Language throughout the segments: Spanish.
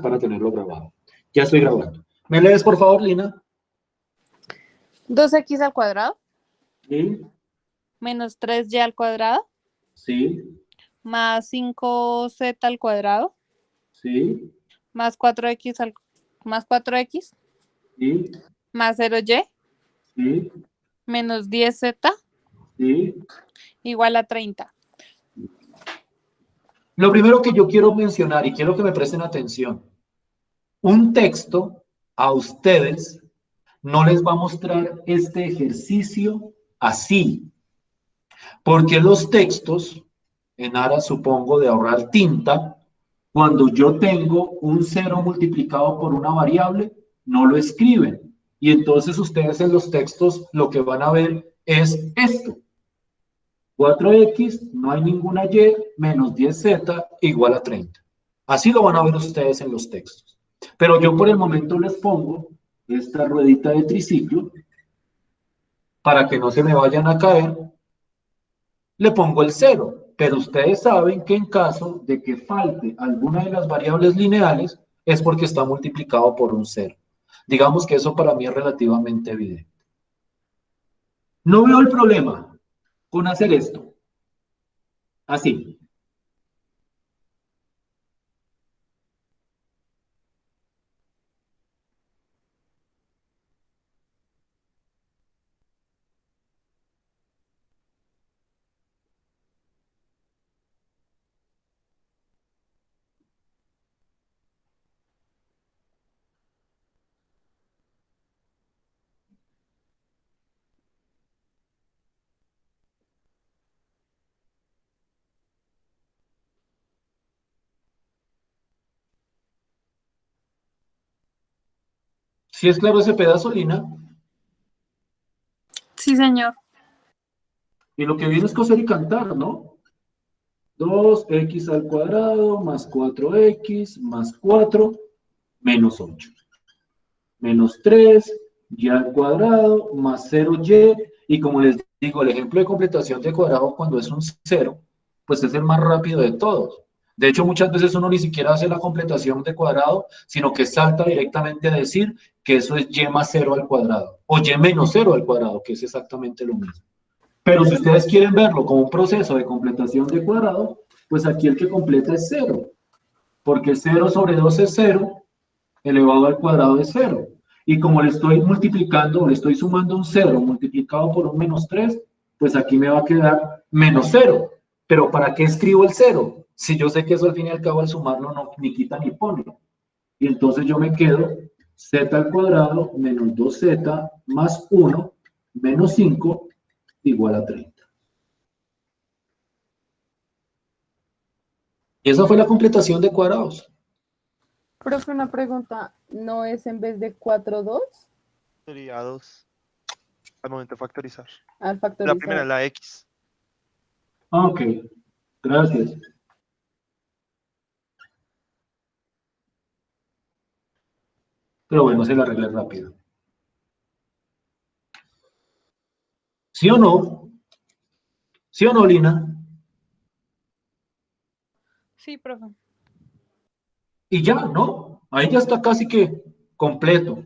para tenerlo grabado. Ya estoy grabando. ¿Me lees, por favor, Lina? 2x al cuadrado Sí. menos 3y al cuadrado Sí. más 5z al cuadrado Sí. más 4x más 4x Sí. más 0y Sí. menos 10z Sí. igual a 30. Lo primero que yo quiero mencionar y quiero que me presten atención, un texto a ustedes no les va a mostrar este ejercicio así, porque los textos, en aras supongo de ahorrar tinta, cuando yo tengo un cero multiplicado por una variable, no lo escriben. Y entonces ustedes en los textos lo que van a ver es esto. 4x, no hay ninguna y, menos 10z igual a 30. Así lo van a ver ustedes en los textos. Pero yo por el momento les pongo esta ruedita de triciclo para que no se me vayan a caer. Le pongo el 0, pero ustedes saben que en caso de que falte alguna de las variables lineales es porque está multiplicado por un 0. Digamos que eso para mí es relativamente evidente. No veo el problema con hacer esto. Así. ¿Sí es claro ese pedazo, Lina? Sí, señor. Y lo que viene es coser y cantar, ¿no? 2x al cuadrado más 4x más 4 menos 8. Menos 3, y al cuadrado, más 0y, y como les digo, el ejemplo de completación de cuadrado cuando es un 0, pues es el más rápido de todos. De hecho, muchas veces uno ni siquiera hace la completación de cuadrado, sino que salta directamente a decir que eso es y más 0 al cuadrado, o y menos 0 al cuadrado, que es exactamente lo mismo. Pero si ustedes quieren verlo como un proceso de completación de cuadrado, pues aquí el que completa es 0, porque 0 sobre 2 es 0, elevado al cuadrado es 0. Y como le estoy multiplicando, le estoy sumando un 0 multiplicado por un menos 3, pues aquí me va a quedar menos 0. Pero ¿para qué escribo el 0? Si yo sé que eso al fin y al cabo al sumarlo no ni quita ni pone. Y entonces yo me quedo z al cuadrado menos 2z más 1 menos 5 igual a 30. Y esa fue la completación de cuadrados. Profe, una pregunta, ¿no es en vez de 4, 2? Sería 2 al momento de factorizar. Al La primera factorizar. es la X. Ok, gracias. Pero bueno, se la arreglé rápido. ¿Sí o no? ¿Sí o no, Lina? Sí, profe. Y ya, ¿no? Ahí ya está casi que completo.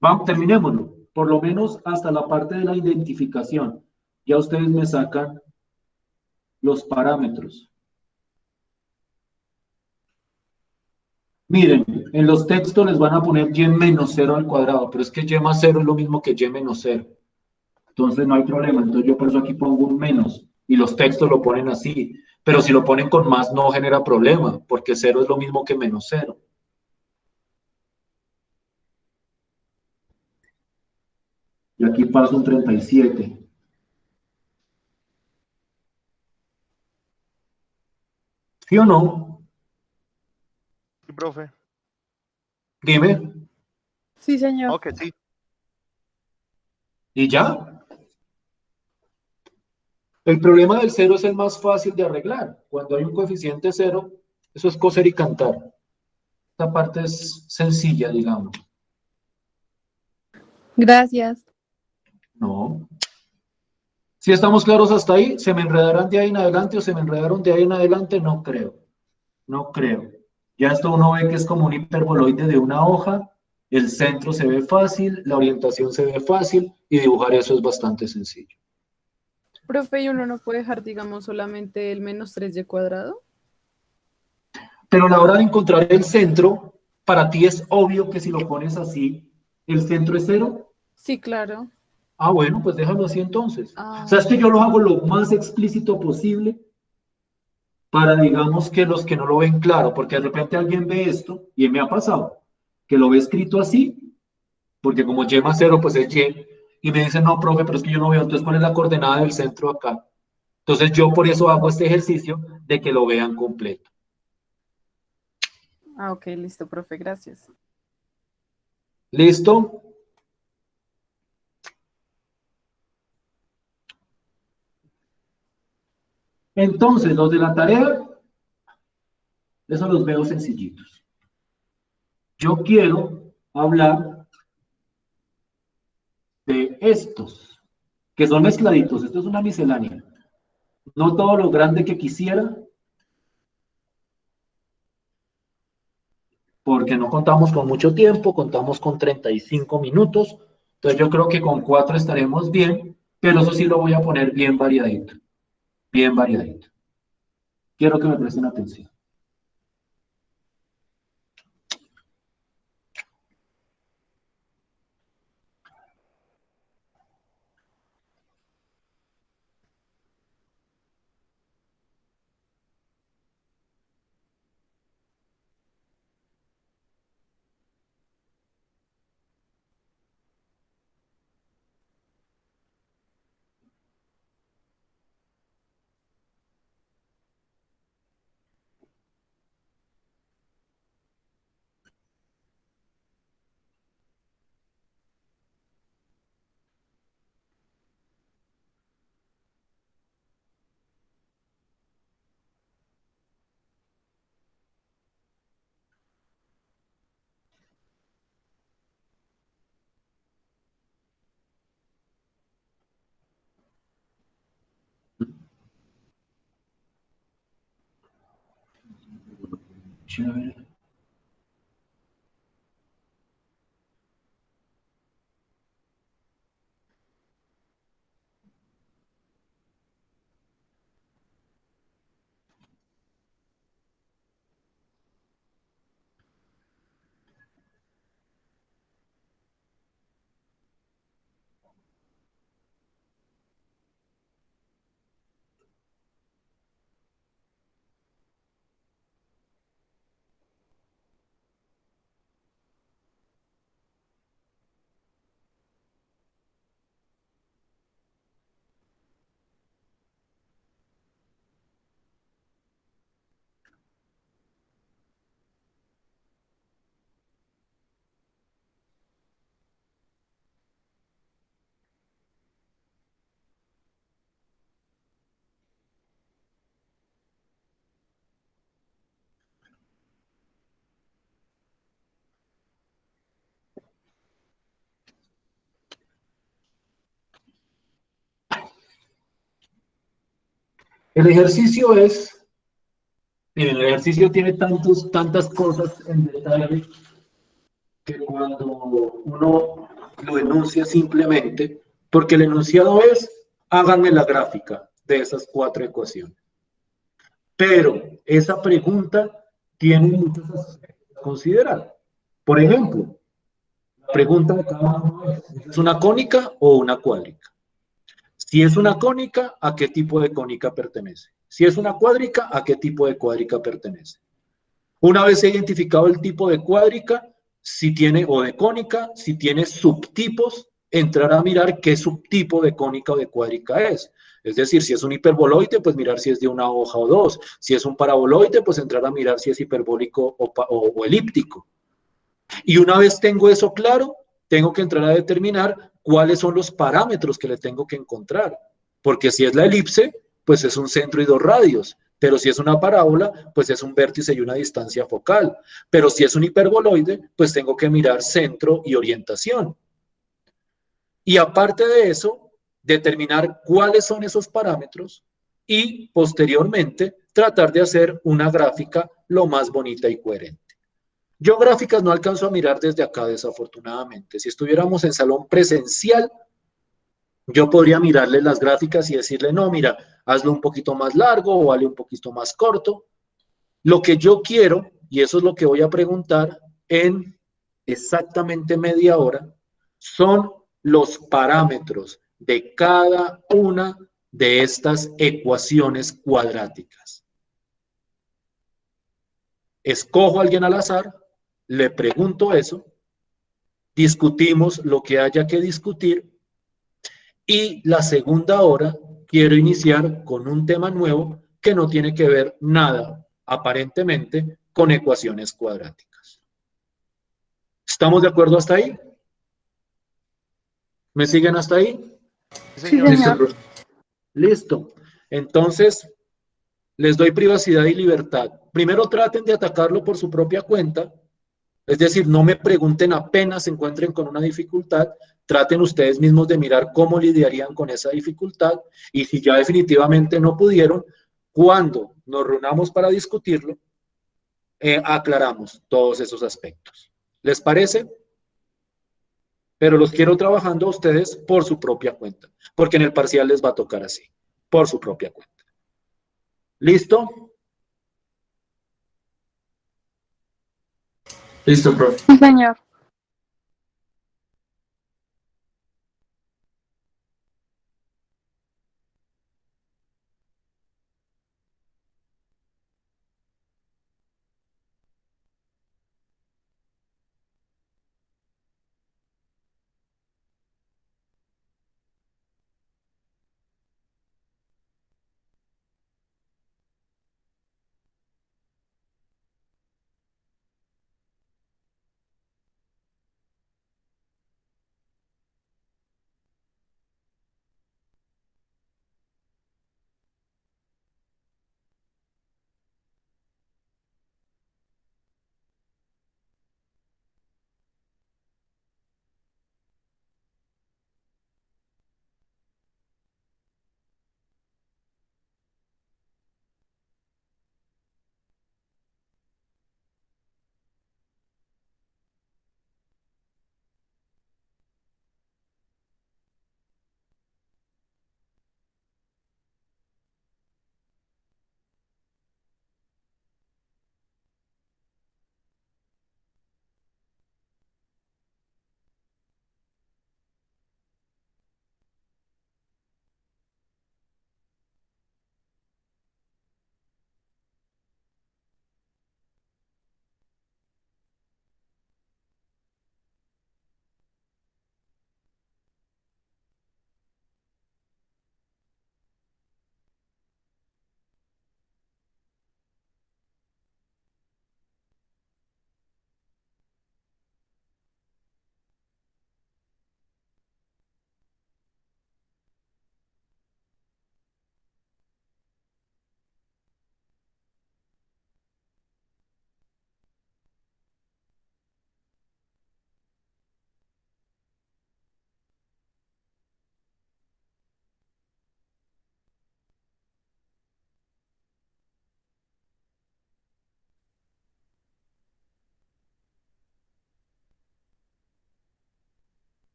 Vamos, terminémoslo. Por lo menos hasta la parte de la identificación. Ya ustedes me sacan los parámetros. Miren, en los textos les van a poner y menos 0 al cuadrado, pero es que y más 0 es lo mismo que y menos 0. Entonces no hay problema. Entonces yo por eso aquí pongo un menos. Y los textos lo ponen así. Pero si lo ponen con más no genera problema, porque 0 es lo mismo que menos 0. Y aquí paso un 37. ¿Sí o no? Sí, profe. Dime. Sí, señor. Ok, sí. ¿Y ya? El problema del cero es el más fácil de arreglar. Cuando hay un coeficiente cero, eso es coser y cantar. Esta parte es sencilla, digamos. Gracias. No. Si estamos claros hasta ahí, ¿se me enredarán de ahí en adelante o se me enredaron de ahí en adelante? No creo. No creo. Ya esto uno ve que es como un hiperboloide de una hoja, el centro se ve fácil, la orientación se ve fácil y dibujar eso es bastante sencillo. Profe, ¿y uno no puede dejar, digamos, solamente el menos 3y cuadrado? Pero a la hora de encontrar el centro, para ti es obvio que si lo pones así, el centro es cero. Sí, claro. Ah, bueno, pues déjalo así entonces. O Ah, sea, es que yo lo hago lo más explícito posible para, digamos, que los que no lo ven claro, porque de repente alguien ve esto, y me ha pasado, que lo ve escrito así, porque como y más cero, pues es y, y me dicen, no, profe, pero es que yo no veo, entonces, ¿cuál es la coordenada del centro acá? Entonces, yo por eso hago este ejercicio de que lo vean completo. ok, listo, profe, gracias. ¿Listo? Entonces, los de la tarea, eso los veo sencillitos. Yo quiero hablar de estos, que son mezcladitos. Esto es una miscelánea. No todo lo grande que quisiera, porque no contamos con mucho tiempo, contamos con 35 minutos. Entonces yo creo que con 4 estaremos bien, pero eso sí lo voy a poner bien variadito. Bien variadito. Quiero que me presten atención. Chévere. El ejercicio es, miren, el ejercicio tiene tantas cosas en detalle que cuando uno lo enuncia simplemente, porque el enunciado es, háganme la gráfica de esas 4 ecuaciones. Pero esa pregunta tiene muchos aspectos a considerar. Por ejemplo, la pregunta de cada uno ¿es una cónica o una cuádrica? Si es una cónica, ¿a qué tipo de cónica pertenece? Si es una cuádrica, ¿a qué tipo de cuádrica pertenece? Una vez identificado el tipo de cuádrica, si tiene, o de cónica, si tiene subtipos, entrar a mirar qué subtipo de cónica o de cuádrica es. Es decir, si es un hiperboloide, pues mirar si es de una hoja o dos. Si es un paraboloide, pues entrar a mirar si es hiperbólico o elíptico. Y una vez tengo eso claro, tengo que entrar a determinar cuáles son los parámetros que le tengo que encontrar. Porque si es la elipse, pues es un centro y 2 radios. Pero si es una parábola, pues es un vértice y una distancia focal. Pero si es un hiperboloide, pues tengo que mirar centro y orientación. Y aparte de eso, determinar cuáles son esos parámetros y posteriormente tratar de hacer una gráfica lo más bonita y coherente. Yo gráficas no alcanzo a mirar desde acá, desafortunadamente. Si estuviéramos en salón presencial, yo podría mirarle las gráficas y decirle, no, mira, hazlo un poquito más largo o hazlo un poquito más corto. Lo que yo quiero, y eso es lo que voy a preguntar en exactamente media hora, son los parámetros de cada una de estas ecuaciones cuadráticas. Escojo a alguien al azar, le pregunto eso, discutimos lo que haya que discutir y la segunda hora quiero iniciar con un tema nuevo que no tiene que ver nada, aparentemente, con ecuaciones cuadráticas. ¿Estamos de acuerdo hasta ahí? ¿Me siguen hasta ahí? Sí, Sí, señor. Listo, señor. profe. Listo. Entonces, les doy privacidad y libertad. Primero traten de atacarlo por su propia cuenta. Es decir, no me pregunten apenas se encuentren con una dificultad, traten ustedes mismos de mirar cómo lidiarían con esa dificultad y si ya definitivamente no pudieron, cuando nos reunamos para discutirlo, aclaramos todos esos aspectos. ¿Les parece? Pero los quiero trabajando a ustedes por su propia cuenta, porque en el parcial les va a tocar así, por su propia cuenta. ¿Listo? Listo, profe. Sí, señor.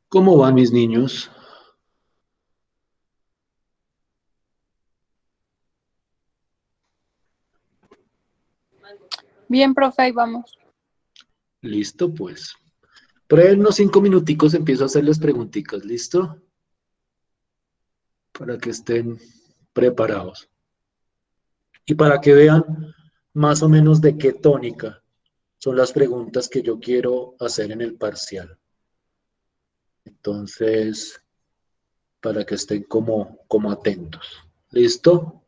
¿Cómo van mis niños? Bien, profe, ahí vamos. Listo, pues. Por ahí en unos 5 minuticos empiezo a hacerles preguntitas, ¿listo? Para que estén preparados. Y para que vean más o menos de qué tónica son las preguntas que yo quiero hacer en el parcial. Entonces, para que estén como atentos. ¿Listo?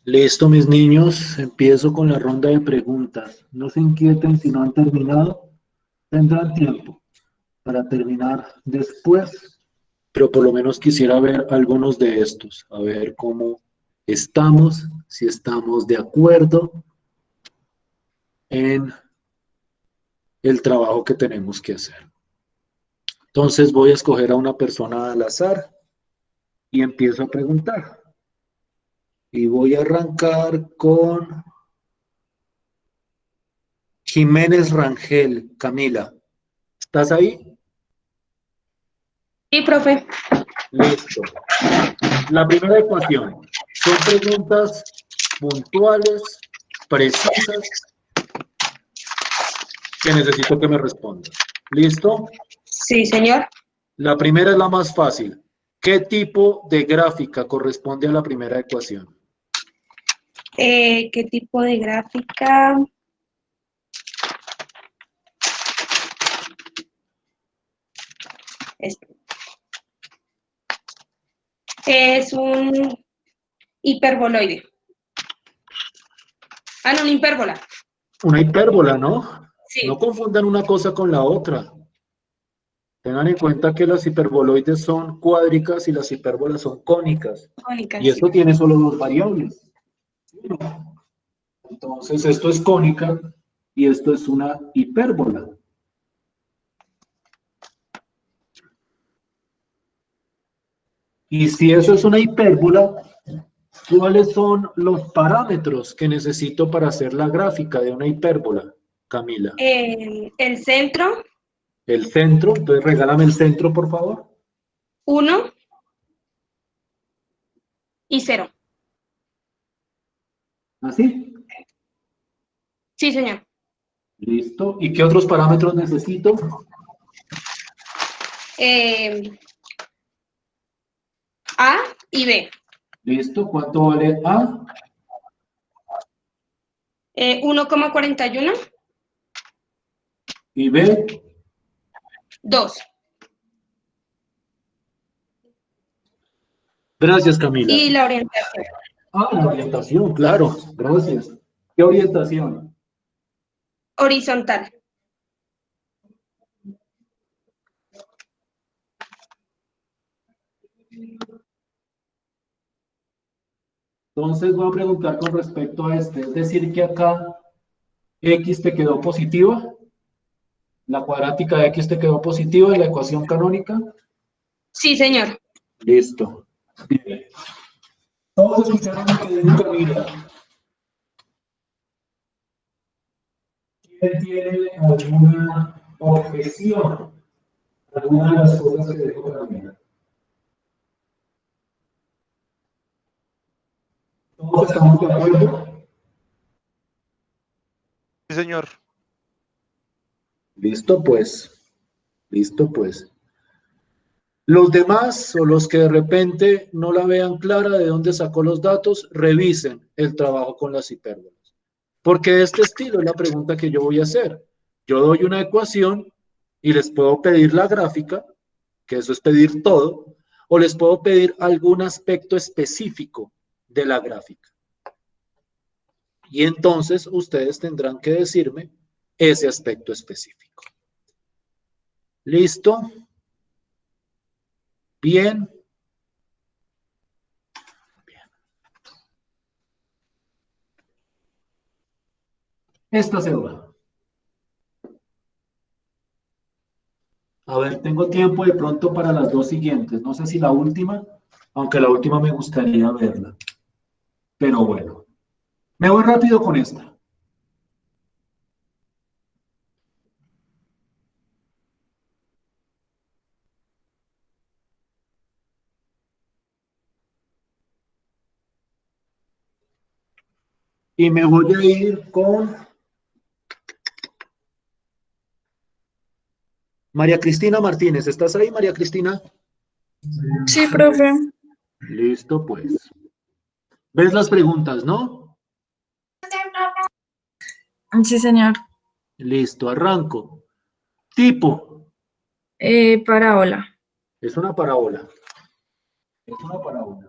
Listo, mis niños. Empiezo con la ronda de preguntas. No se inquieten si no han terminado. Tendrán tiempo para terminar después, pero por lo menos quisiera ver algunos de estos, a ver cómo estamos, si estamos de acuerdo en el trabajo que tenemos que hacer. Entonces voy a escoger a una persona al azar y empiezo a preguntar. Y voy a arrancar con Jiménez Rangel. Camila, ¿estás ahí? Sí, profe. Listo. La primera ecuación. Son preguntas puntuales, precisas, que necesito que me respondas. ¿Listo? Sí, señor. La primera es la más fácil. ¿Qué tipo de gráfica corresponde a la primera ecuación? ¿Qué tipo de gráfica? Es, es un hiperboloide. Ah, no, una hipérbola. Una hipérbola, ¿no? Sí, No confundan una cosa con la otra. Tengan en cuenta que las hiperboloides son cuádricas y las hipérbolas son cónicas. cónica, Y sí. esto tiene solo dos variables. Entonces, esto es cónica y esto es una hipérbola. Y si eso es una hipérbola, ¿cuáles son los parámetros que necesito para hacer la gráfica de una hipérbola, Camila? El centro, El centro, entonces regálame el centro, por favor. 1 y 0. ¿Así? Sí, señor. Listo. ¿Y qué otros parámetros necesito? A y B. Listo. ¿Cuánto vale A? 1,41, Y B. 2. Gracias, Camila. Y la orientación. Ah, la orientación, claro. Gracias. ¿Qué orientación? Horizontal. Entonces voy a preguntar con respecto a este. Es decir, que acá X te quedó positiva. La cuadrática de X te quedó positiva en la ecuación canónica. Sí, señor. Listo. Bien. Todos escucharon lo que dijo Camila. ¿Quién tiene alguna objeción? Alguna de las cosas que dijo Camila. ¿Todos estamos de acuerdo? Sí, señor. Listo, pues. Listo, pues. Los demás o los que de repente no la vean clara de dónde sacó los datos, revisen el trabajo con las hipérbolas. Porque de este estilo es la pregunta que yo voy a hacer. Yo doy una ecuación y les puedo pedir la gráfica, que eso es pedir todo, o les puedo pedir algún aspecto específico de la gráfica. Y entonces ustedes tendrán que decirme ese aspecto específico. ¿Listo? Bien. Esta se va. A ver, tengo tiempo de pronto para las dos siguientes. No sé si la última, aunque la última me gustaría verla. Pero bueno, me voy rápido con esta. Y me voy a ir con María Cristina Martínez. ¿Estás ahí, María Cristina? Sí, profe. Listo, pues. ¿Ves las preguntas, no? Sí, señor. Listo, arranco. Tipo. Parábola. Es una parábola. Es una parábola.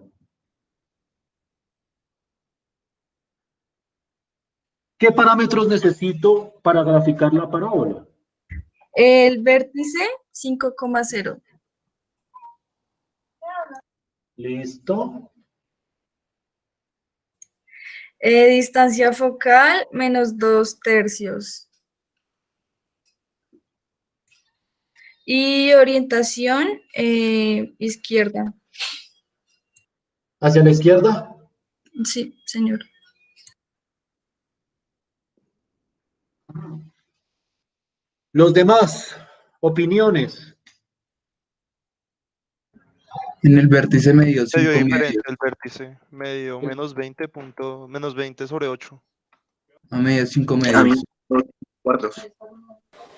¿Qué parámetros necesito para graficar la parábola? El vértice 5,0. ¿Listo? Distancia focal menos 2/3. Y orientación izquierda. ¿Hacia la izquierda? Sí, señor. Los demás, opiniones. En el vértice me dio Medio 5 diferente medios. el vértice. Medio menos 20 sobre 8. No me dio 5 A mí, medios. cuartos.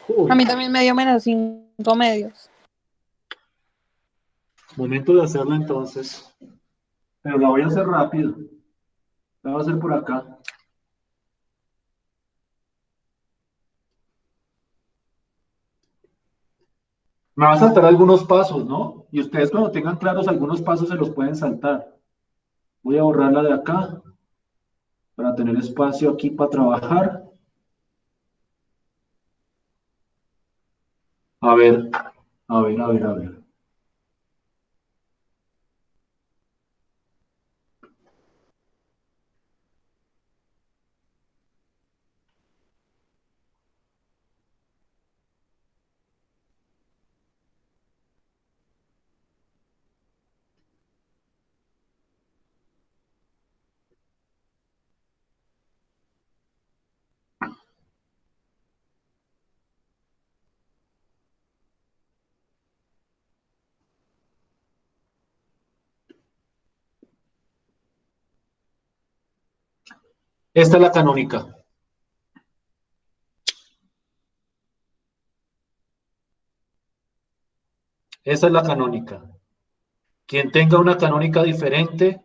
Uy, A mí también me dio menos 5 medios. momento de hacerla entonces. Pero la voy a hacer rápido. La voy a hacer por acá. Me va a saltar algunos pasos, ¿no? Y ustedes cuando tengan claros algunos pasos se los pueden saltar. Voy a borrarla de acá para tener espacio aquí para trabajar. A ver, a ver, a ver, a ver. Esta es la canónica. Esa es la canónica. Quien tenga una canónica diferente,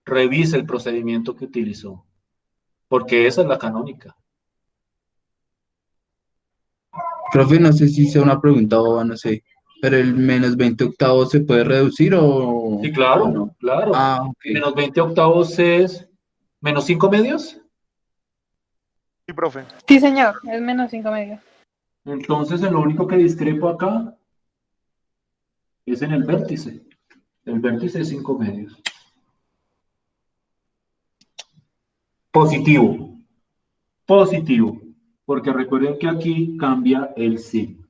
revise el procedimiento que utilizó, porque esa es la canónica. Profe, no sé si sea una pregunta boba, no sé. Pero el menos 20 octavos se puede reducir Sí, o claro, no. claro. Ah, ok. Menos 20 octavos es menos 5 medios. Sí, profe. Sí, señor, es menos 5 medios. Entonces, en lo único que discrepo acá es en el vértice. El vértice es 5 medios. Positivo. Positivo. Porque recuerden que aquí cambia el signo.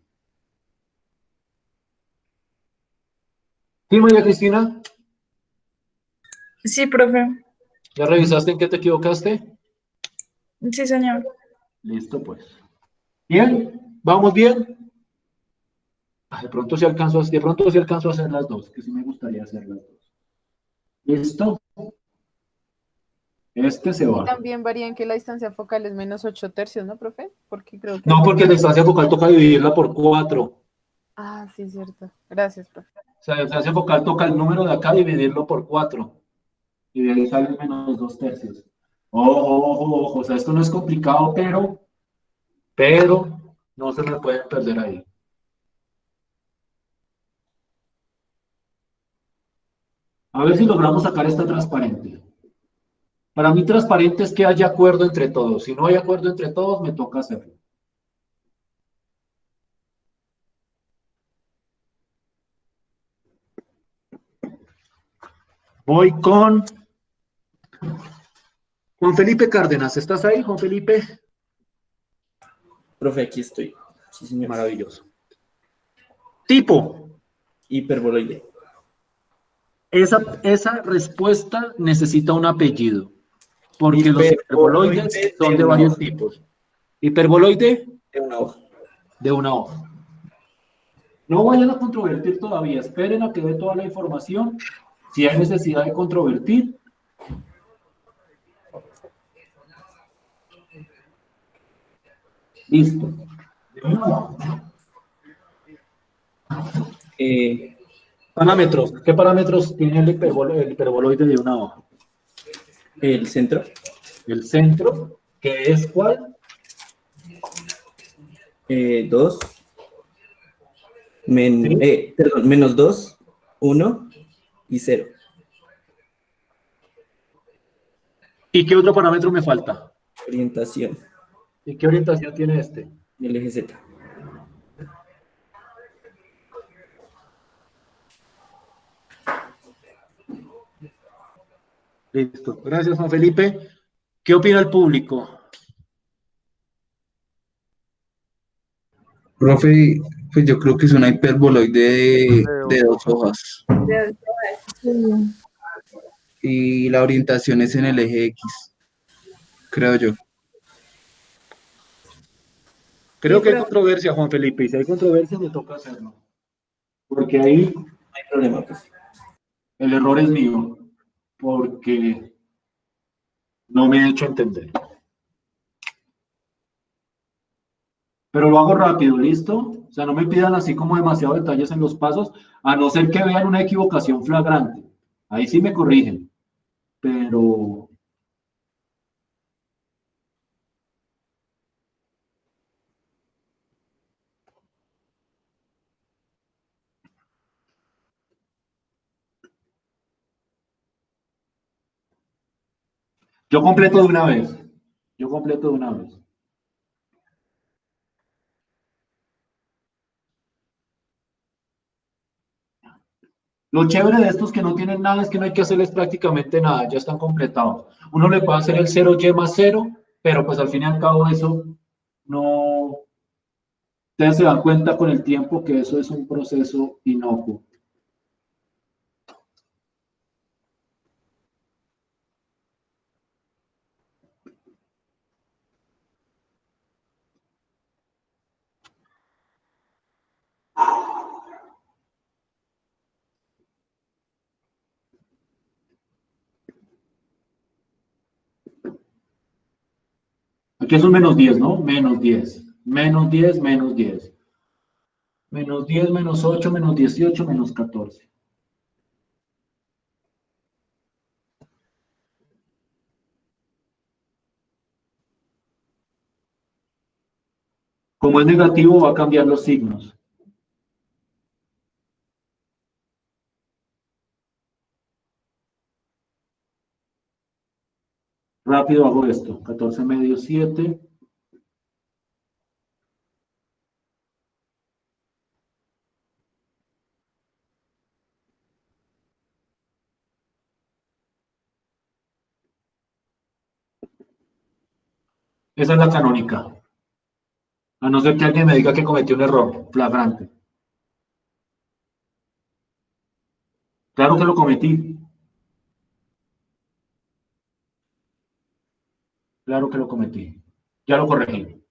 ¿Sí, María Cristina? Sí, profe. ¿Ya revisaste en qué te equivocaste? Sí, señor. Listo, pues. Bien, ¿vamos bien? De pronto sí alcanzo a hacer las dos, que sí me gustaría hacer las dos. ¿Listo? Este se Y va. también varía en que la distancia focal es menos 8/3, ¿no, profe? Porque creo que No, acá... porque la distancia focal toca dividirla por 4. Ah, sí, cierto. Gracias, profe. O sea, la distancia focal toca el número de acá dividirlo por 4. Y de ahí sale menos 2/3. Ojo, ojo, ojo. O sea, esto no es complicado, pero no se me pueden perder ahí. A ver si logramos sacar esta transparente. Para mí transparente es que haya acuerdo entre todos. Si no hay acuerdo entre todos, me toca hacerlo. Voy con Juan Felipe Cárdenas. ¿Estás ahí, Juan Felipe? Profe, aquí estoy. Sí, señor. Maravilloso. Tipo. Hiperboloide. Esa respuesta necesita un apellido, porque los hiperboloides Hiperboloide son de de una varios hoja. tipos. Hiperboloide De una hoja. de una hoja. No vayan a controvertir todavía, esperen a que dé toda la información. Si hay necesidad de controvertir, listo. Parámetros. ¿Qué parámetros tiene el hiperboloide de una hoja? El centro. El centro, que es ¿cuál? 2. ¿Sí? Perdón, menos 2, 1 y 0. ¿Y qué otro parámetro me falta? Orientación. ¿Y qué orientación tiene este? El eje Z. Listo. Gracias, Juan Felipe. ¿Qué opina el público? Profe, pues yo creo que es una hiperboloide de dos hojas. Sí. Y la orientación es en el eje X, creo yo. Creo Sí, que hay profe. controversia, Juan Felipe, y si hay controversia me toca hacerlo. Porque ahí No hay problema, pues. el error es mío, porque no me he hecho entender. Pero lo hago rápido, ¿listo? O sea, no me pidan así como demasiado detalles en los pasos, a no ser que vean una equivocación flagrante. Ahí sí me corrigen. Pero yo completo de una vez. Yo completo de una vez. Lo chévere de estos que no tienen nada es que no hay que hacerles prácticamente nada, ya están completados. Uno le puede hacer el 0y más 0, pero pues al fin y al cabo eso no... Ustedes se dan cuenta con el tiempo que eso es un proceso inocuo. Aquí es un menos 10, ¿no? Menos 10. Menos 10, menos 10. Menos 10, menos 8, menos 18, menos 14. Como es negativo, va a cambiar los signos. Rápido hago esto. 14 medio 7. Esa es la canónica. A no ser que alguien me diga que cometió un error flagrante. Claro que lo cometí. Claro que lo cometí. Ya lo corregí.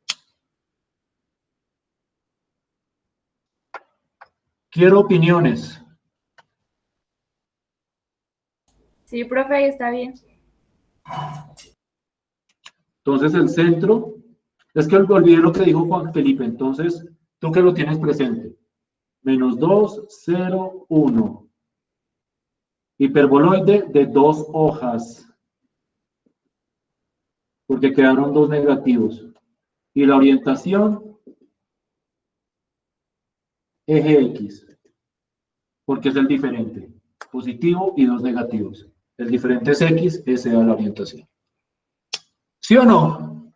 Quiero opiniones. Sí, profe, ahí está bien. Entonces el centro, es que olvidé lo que dijo Juan Felipe, entonces tú que lo tienes presente. Menos 2, 0, 1. Hiperboloide de dos hojas, porque quedaron dos negativos. Y la orientación, eje X, porque es el diferente. Positivo y dos negativos. El diferente es X, esa es la orientación. ¿Sí o no?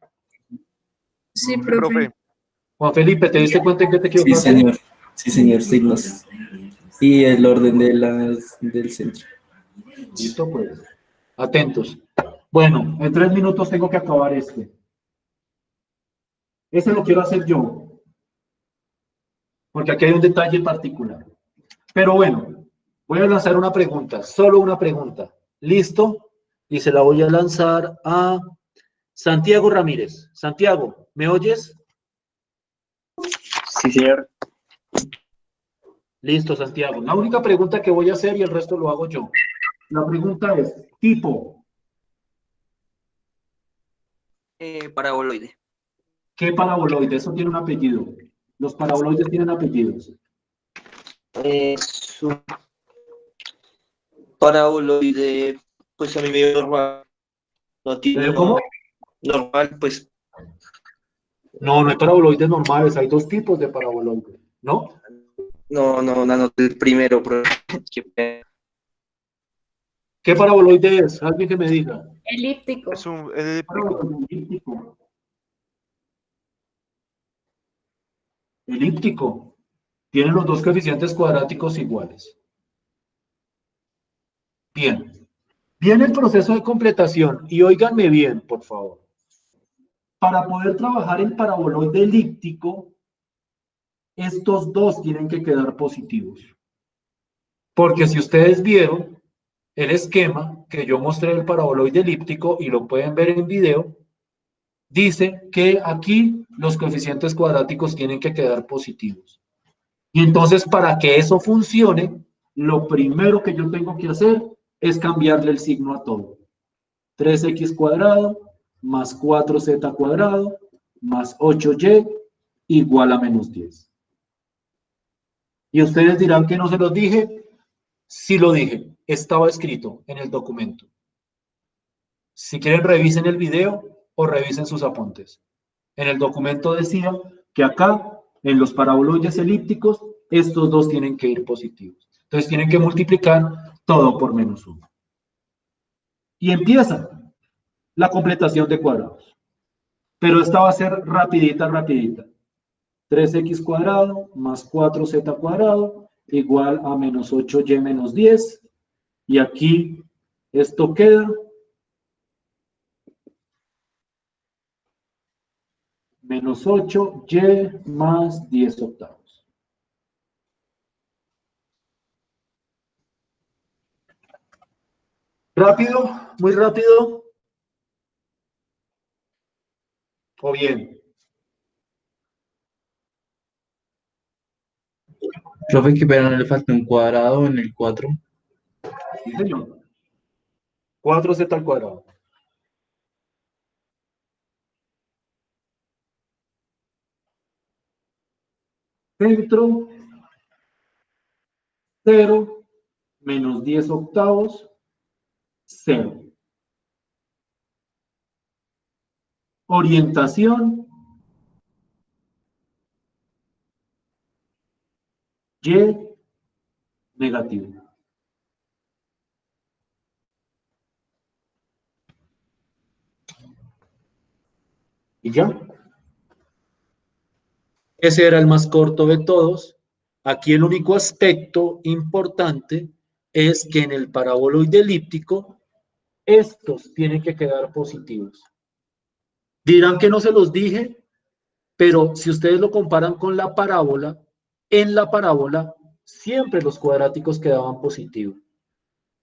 Sí, Sí, profe. profe. Juan Felipe, ¿te diste cuenta en qué te Sí, equivocaste? señor. Sí, señor, signos. Y el orden del centro. Listo, pues. Atentos. Bueno, en 3 minutos tengo que acabar este. Ese lo quiero hacer yo, porque aquí hay un detalle particular. Pero bueno, voy a lanzar una pregunta, solo una pregunta. ¿Listo? Y se la voy a lanzar a Santiago Ramírez. Santiago, ¿me oyes? Sí, señor. Listo, Santiago. La única pregunta que voy a hacer y el resto lo hago yo. La pregunta es, tipo, Paraboloide. ¿qué paraboloide? Eso tiene un apellido. Los paraboloides tienen apellidos. Es un paraboloide, pues a mí me dio normal. No tiene ¿Cómo? normal, pues No, no hay paraboloides normales, hay dos tipos de paraboloides, ¿no? no anoté el primero, pero qué pena. ¿Qué paraboloide es? Alguien que me diga. Elíptico. Es un elíptico. Paraboloide elíptico. Elíptico. Tiene los dos coeficientes cuadráticos iguales. Bien. Viene el proceso de completación y óiganme bien, por favor. Para poder trabajar el paraboloide elíptico, estos dos tienen que quedar positivos. Porque si ustedes vieron el esquema que yo mostré del paraboloide elíptico y lo pueden ver en video, dice que aquí los coeficientes cuadráticos tienen que quedar positivos. Y entonces, para que eso funcione, lo primero que yo tengo que hacer es cambiarle el signo a todo. 3x cuadrado más 4z cuadrado más 8y igual a menos 10. Y ustedes dirán que no se los dije. Sí lo dije, estaba escrito en el documento. Si quieren, revisen el video o revisen sus apuntes. En el documento decía que acá, en los paraboloides elípticos, estos dos tienen que ir positivos. Entonces tienen que multiplicar todo por menos 1. Y empieza la completación de cuadrados. Pero esta va a ser rapidita, rapidita. 3x cuadrado más 4z cuadrado igual a menos 8y menos 10. Y aquí esto queda menos 8y más 10 octavos. ¿Rápido? ¿Muy rápido? ¿O bien? Profe, que pero no le falta un cuadrado en el 4. Sí, señor. 4z al cuadrado. Centro, 0, menos 10 octavos, 0. Orientación, y negativo. ¿Y ya? Ese era el más corto de todos. Aquí el único aspecto importante es que en el paraboloide elíptico estos tienen que quedar positivos. Dirán que no se los dije, pero si ustedes lo comparan con la parábola, en la parábola siempre los cuadráticos quedaban positivos.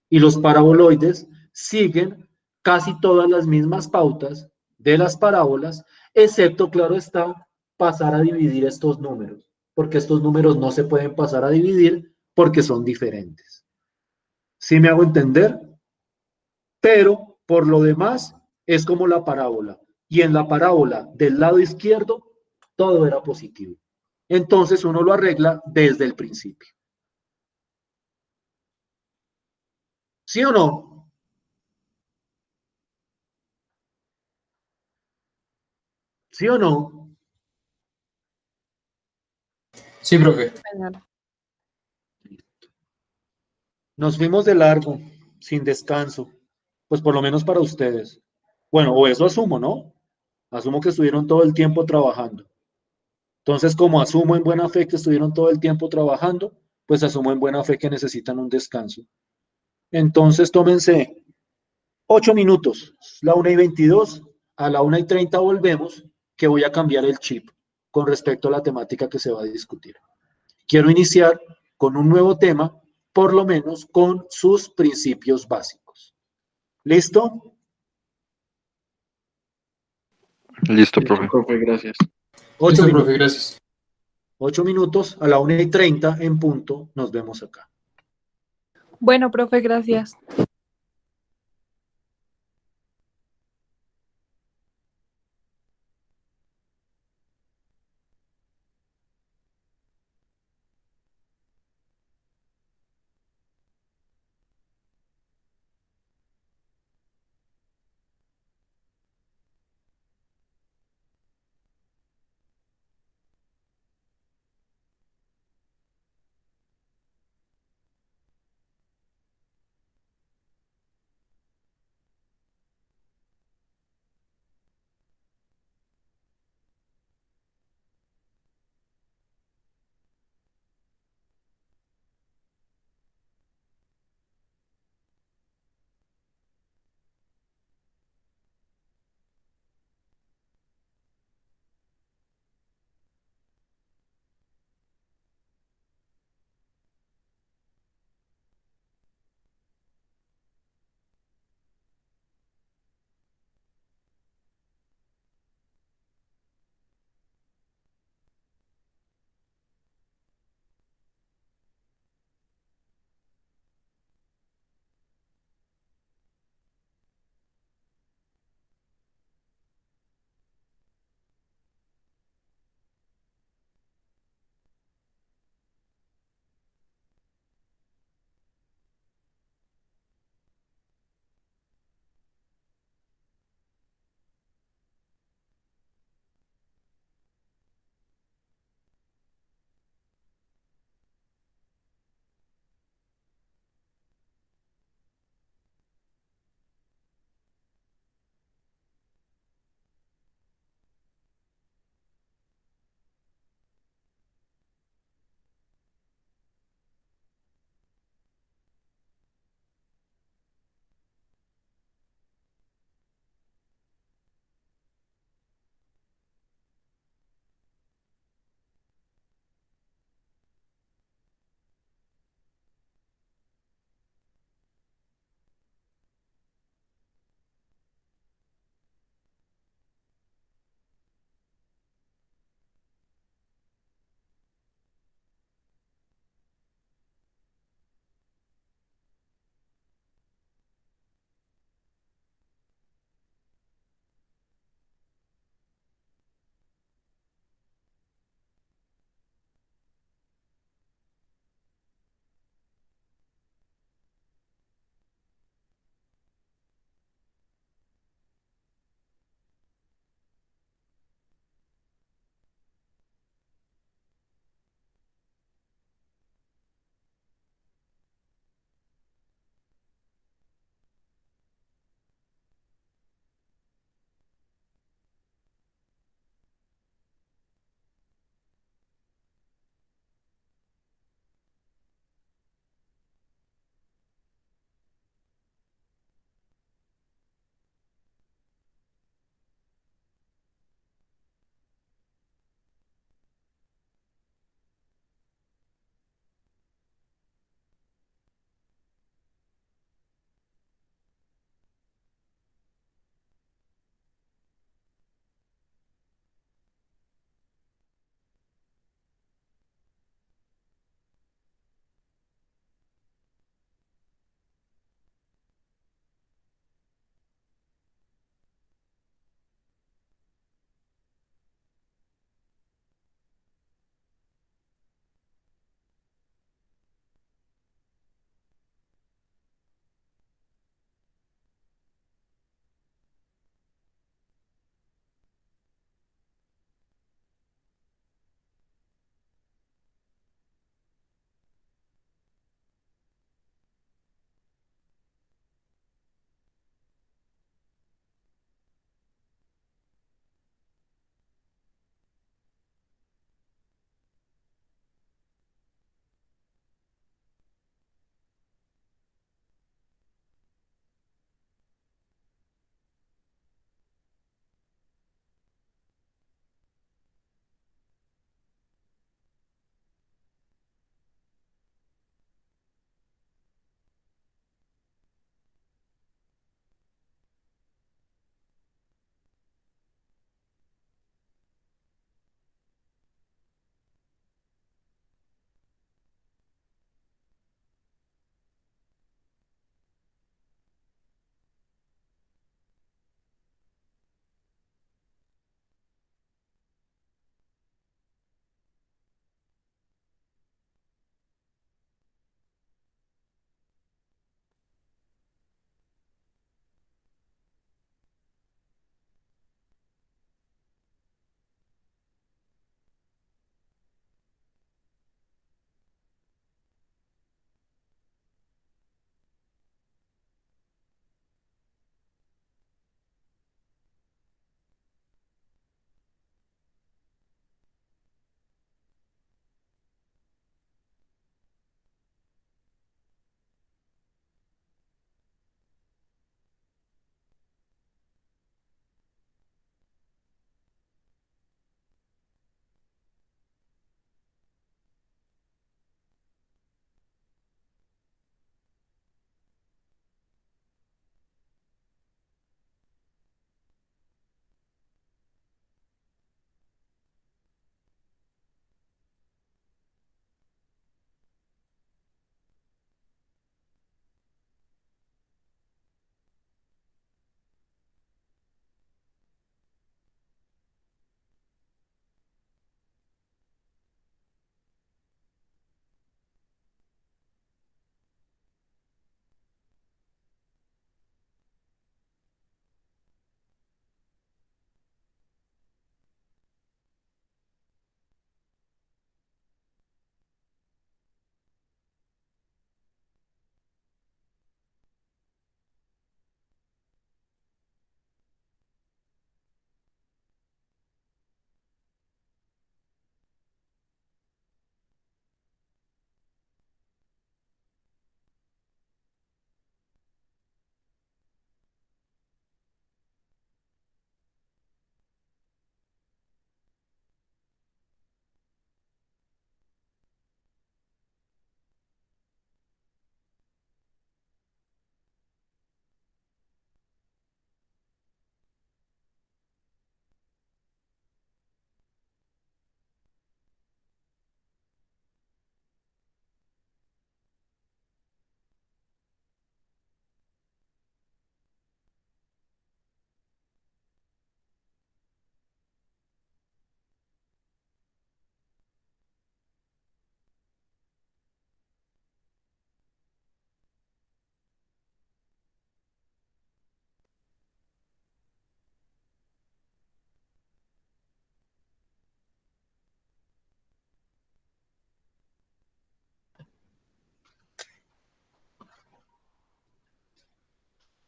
Y los paraboloides siguen casi todas las mismas pautas de las parábolas, excepto, claro está, pasar a dividir estos números, porque estos números no se pueden pasar a dividir porque son diferentes. ¿Sí me hago entender? Pero, por lo demás, es como la parábola. Y en la parábola del lado izquierdo, todo era positivo. Entonces uno lo arregla desde el principio. ¿Sí o no? ¿Sí o no? Sí, profe. Nos fuimos de largo, sin descanso, pues por lo menos para ustedes. Bueno, o eso asumo, ¿no? Asumo que estuvieron todo el tiempo trabajando. Entonces, como asumo en buena fe que estuvieron todo el tiempo trabajando, pues asumo en buena fe que necesitan un descanso. Entonces, tómense 8 minutos, la 1:22, a la 1:30 volvemos, que voy a cambiar el chip con respecto a la temática que se va a discutir. Quiero iniciar con un nuevo tema, por lo menos con sus principios básicos. ¿Listo? Listo, profe. Profe, gracias. 8 Listo, minutos. profe, gracias. 8 minutos, a la 1:30 en punto, nos vemos acá. Bueno, profe, gracias.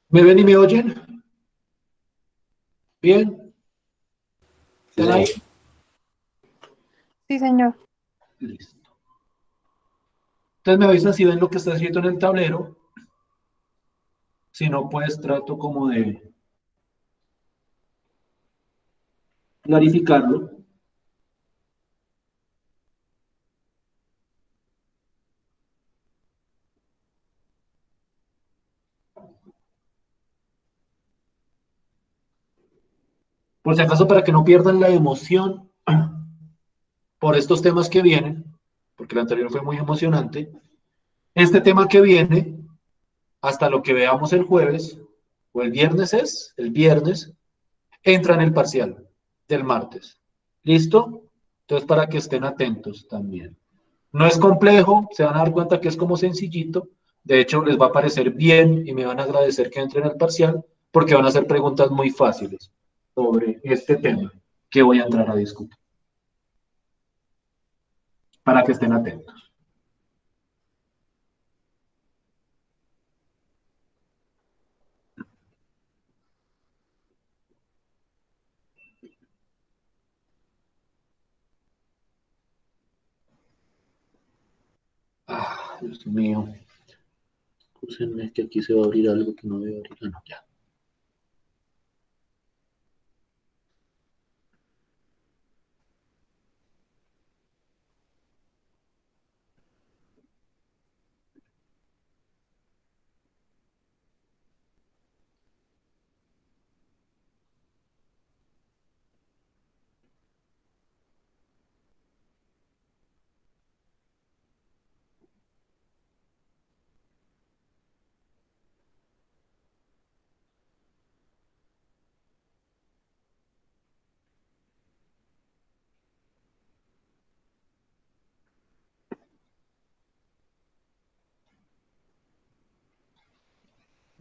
¿Me ven y me oyen? ¿Bien? ¿Están ahí? Sí, señor. Listo. Entonces me avisan si ven lo que está escrito en el tablero. Si no, pues trato como de clarificarlo. Por si acaso, para que no pierdan la emoción por estos temas que vienen, porque el anterior fue muy emocionante. Este tema que viene, hasta lo que veamos el jueves, o el viernes el viernes, entra en el parcial del martes. ¿Listo? Entonces, para que estén atentos también. No es complejo, se van a dar cuenta que es como sencillito. De hecho, les va a parecer bien y me van a agradecer que entren al parcial porque van a hacer preguntas muy fáciles sobre este tema que voy a entrar a discutir. Para que estén atentos. Dios mío. Púsenme que aquí se va a abrir algo que no debe abrir. Ah, no, ya.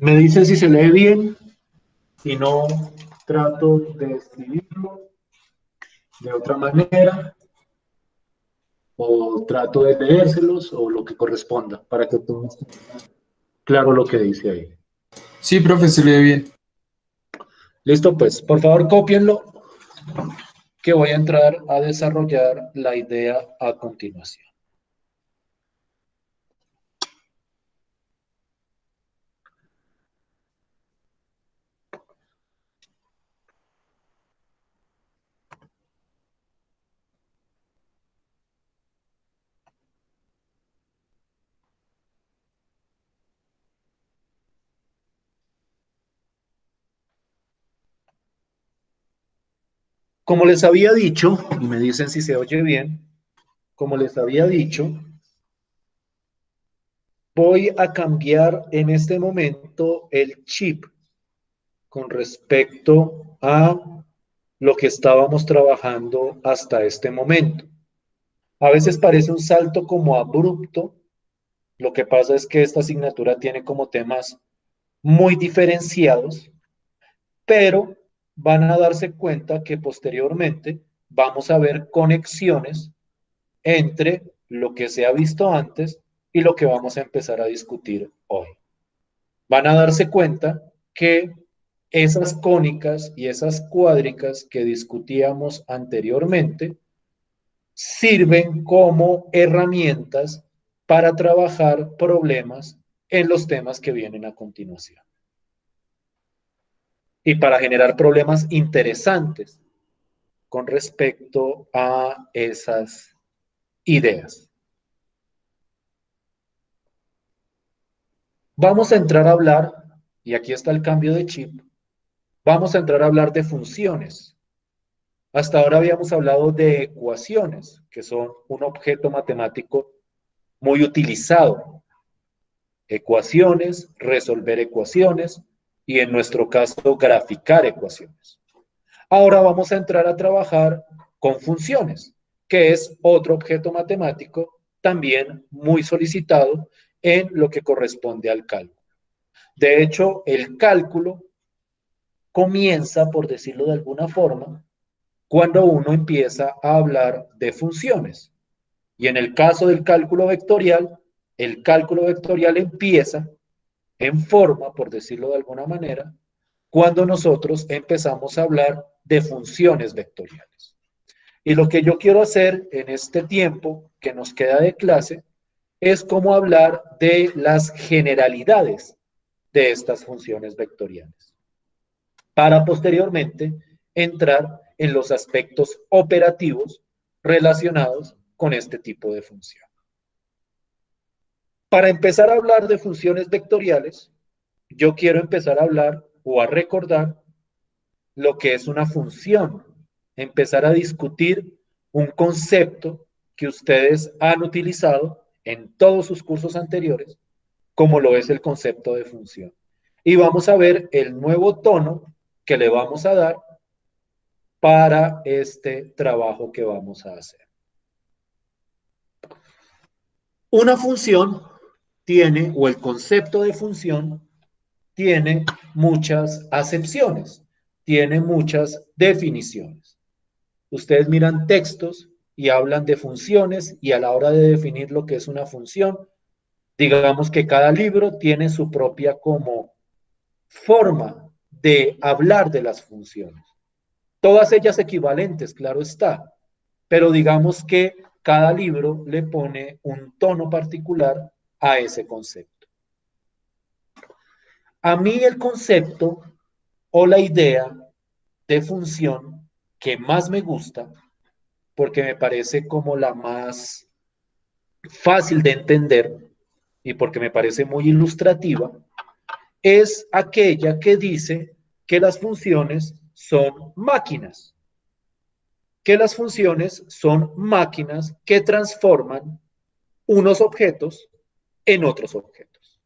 Me dicen si se lee bien, si no trato de escribirlo de otra manera, o trato de leérselos, o lo que corresponda, para que todos tengan claro lo que dice ahí. Sí, profe, se lee bien. Listo, pues, por favor, cópienlo, que voy a entrar a desarrollar la idea a continuación. Como les había dicho, y me dicen si se oye bien, como les había dicho, voy a cambiar en este momento el chip con respecto a lo que estábamos trabajando hasta este momento. A veces parece un salto como abrupto, lo que pasa es que esta asignatura tiene como temas muy diferenciados, pero van a darse cuenta que posteriormente vamos a ver conexiones entre lo que se ha visto antes y lo que vamos a empezar a discutir hoy. Van a darse cuenta que esas cónicas y esas cuádricas que discutíamos anteriormente sirven como herramientas para trabajar problemas en los temas que vienen a continuación. Y para generar problemas interesantes con respecto a esas ideas. Vamos a entrar a hablar, y aquí está el cambio de chip, vamos a entrar a hablar de funciones. Hasta ahora habíamos hablado de ecuaciones, que son un objeto matemático muy utilizado. Ecuaciones, resolver ecuaciones y en nuestro caso graficar ecuaciones. Ahora vamos a entrar a trabajar con funciones, que es otro objeto matemático también muy solicitado en lo que corresponde al cálculo. De hecho, el cálculo comienza, por decirlo de alguna forma, cuando uno empieza a hablar de funciones. Y en el caso del cálculo vectorial, el cálculo vectorial empieza en forma, por decirlo de alguna manera, cuando nosotros empezamos a hablar de funciones vectoriales. Y lo que yo quiero hacer en este tiempo que nos queda de clase es cómo hablar de las generalidades de estas funciones vectoriales, para posteriormente entrar en los aspectos operativos relacionados con este tipo de función. Para empezar a hablar de funciones vectoriales, yo quiero empezar a hablar o a recordar lo que es una función, empezar a discutir un concepto que ustedes han utilizado en todos sus cursos anteriores, como lo es el concepto de función. Y vamos a ver el nuevo tono que le vamos a dar para este trabajo que vamos a hacer. Una función tiene, o el concepto de función, tiene muchas acepciones, tiene muchas definiciones. Ustedes miran textos y hablan de funciones y a la hora de definir lo que es una función, digamos que cada libro tiene su propia como forma de hablar de las funciones. Todas ellas equivalentes, claro está, pero digamos que cada libro le pone un tono particular a ese concepto. A mí el concepto o la idea de función que más me gusta, porque me parece como la más fácil de entender y porque me parece muy ilustrativa, es aquella que dice que las funciones son máquinas, que las funciones son máquinas que transforman unos objetos en otros objetos.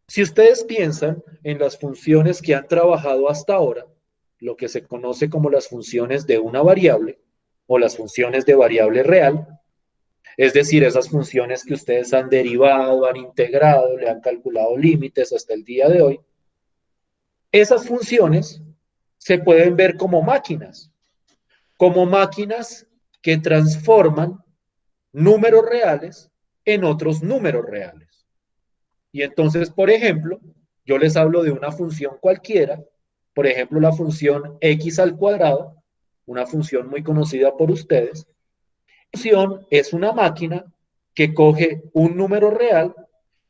Si ustedes piensan en las funciones que han trabajado hasta ahora, lo que se conoce como las funciones de una variable o las funciones de variable real, es decir, esas funciones que ustedes han derivado, han integrado, le han calculado límites hasta el día de hoy, esas funciones se pueden ver como máquinas que transforman números reales en otros números reales. Y entonces, por ejemplo, yo les hablo de una función cualquiera, por ejemplo, la función x al cuadrado, una función muy conocida por ustedes. La función es una máquina que coge un número real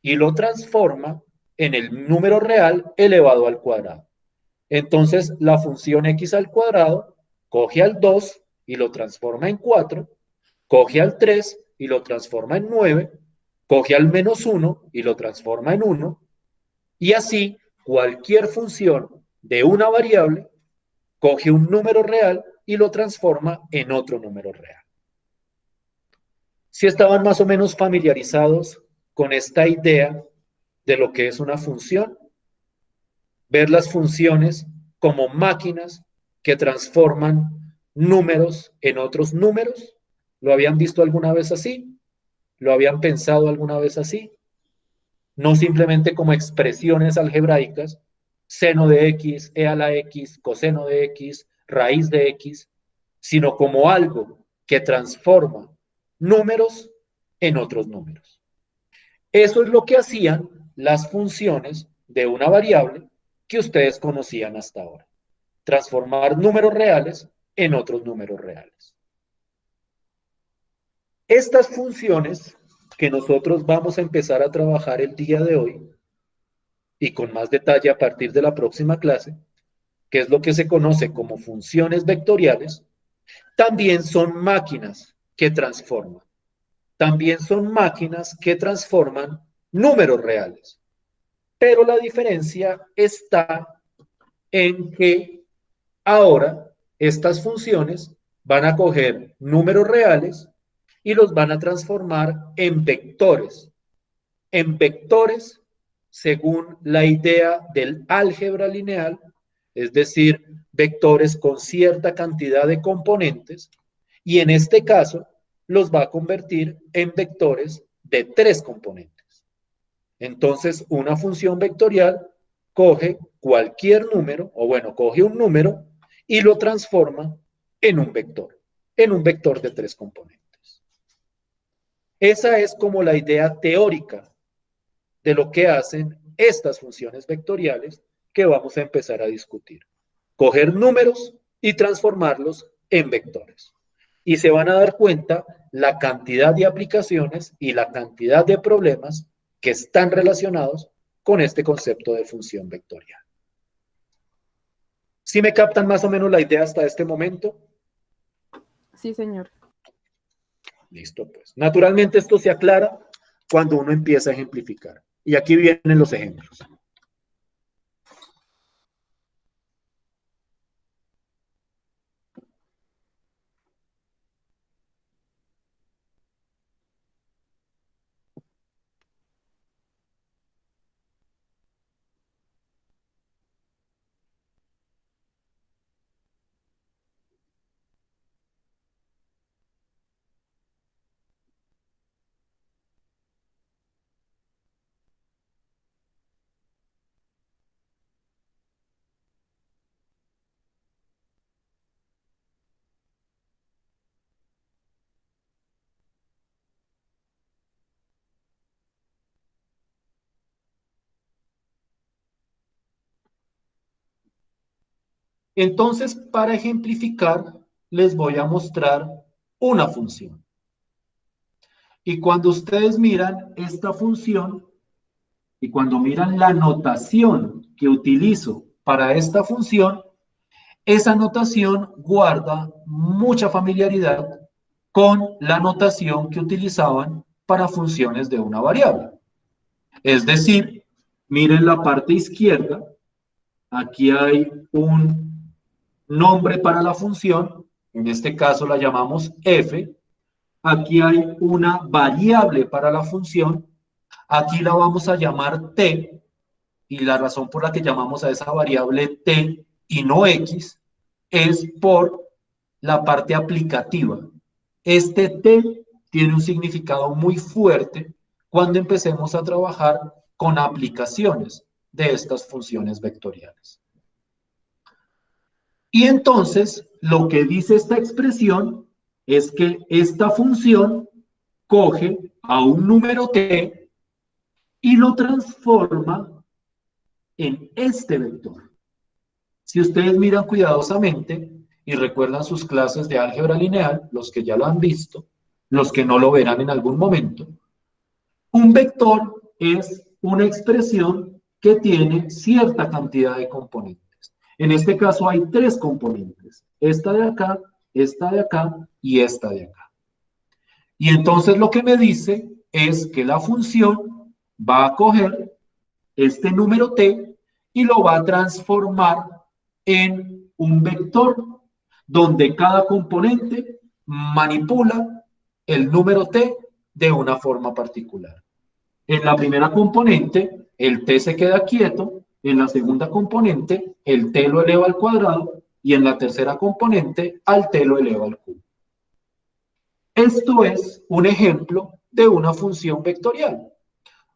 y lo transforma en el número real elevado al cuadrado. Entonces, la función x al cuadrado coge al 2 y lo transforma en 4, coge al 3 y lo transforma en 9, coge al menos 1 y lo transforma en 1, y así cualquier función de una variable coge un número real y lo transforma en otro número real. Si estaban más o menos familiarizados con esta idea de lo que es una función, ver las funciones como máquinas que transforman números en otros números. ¿Lo habían visto alguna vez así? ¿Lo habían pensado alguna vez así? No simplemente como expresiones algebraicas, seno de x, e a la x, coseno de x, raíz de x, sino como algo que transforma números en otros números. Eso es lo que hacían las funciones de una variable que ustedes conocían hasta ahora. Transformar números reales en otros números reales. Estas funciones que nosotros vamos a empezar a trabajar el día de hoy, y con más detalle a partir de la próxima clase, que es lo que se conoce como funciones vectoriales, también son máquinas que transforman. También son máquinas que transforman números reales. Pero la diferencia está en que ahora estas funciones van a coger números reales y los van a transformar en vectores. En vectores según la idea del álgebra lineal, es decir, vectores con cierta cantidad de componentes, y en este caso los va a convertir en vectores de 3 componentes. Entonces, una función vectorial coge cualquier número, o bueno, coge un número y lo transforma en un vector de 3 componentes. Esa es como la idea teórica de lo que hacen estas funciones vectoriales que vamos a empezar a discutir. Coger números y transformarlos en vectores. Y se van a dar cuenta la cantidad de aplicaciones y la cantidad de problemas que están relacionados con este concepto de función vectorial. ¿Sí me captan más o menos la idea hasta este momento? Sí, señor. Listo, pues. Naturalmente esto se aclara cuando uno empieza a ejemplificar. Y aquí vienen los ejemplos. Entonces, para ejemplificar, les voy a mostrar una función. Y cuando ustedes miran esta función, y cuando miran la notación que utilizo para esta función, esa notación guarda mucha familiaridad con la notación que utilizaban para funciones de una variable. Es decir, miren la parte izquierda, aquí hay un nombre para la función, en este caso la llamamos f, aquí hay una variable para la función, aquí la vamos a llamar t, y la razón por la que llamamos a esa variable t y no x es por la parte aplicativa. Este t tiene un significado muy fuerte cuando empecemos a trabajar con aplicaciones de estas funciones vectoriales. Y entonces, lo que dice esta expresión es que esta función coge a un número t y lo transforma en este vector. Si ustedes miran cuidadosamente y recuerdan sus clases de álgebra lineal, los que ya lo han visto, los que no lo verán en algún momento, un vector es una expresión que tiene cierta cantidad de componentes. En este caso hay 3 componentes, esta de acá y esta de acá. Y entonces lo que me dice es que la función va a coger este número t y lo va a transformar en un vector donde cada componente manipula el número t de una forma particular. En la primera componente, el t se queda quieto, en la segunda componente, el t lo eleva al cuadrado, y en la tercera componente, al t lo eleva al cubo. Esto es un ejemplo de una función vectorial.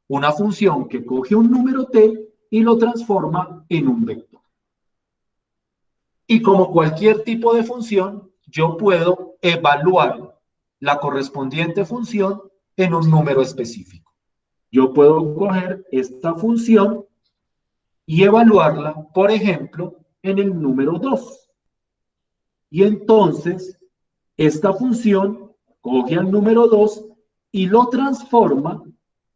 Una función que coge un número t y lo transforma en un vector. Y como cualquier tipo de función, yo puedo evaluar la correspondiente función en un número específico. Yo puedo coger esta función y evaluarla, por ejemplo, en el número 2. Y entonces, esta función coge al número 2 y lo transforma,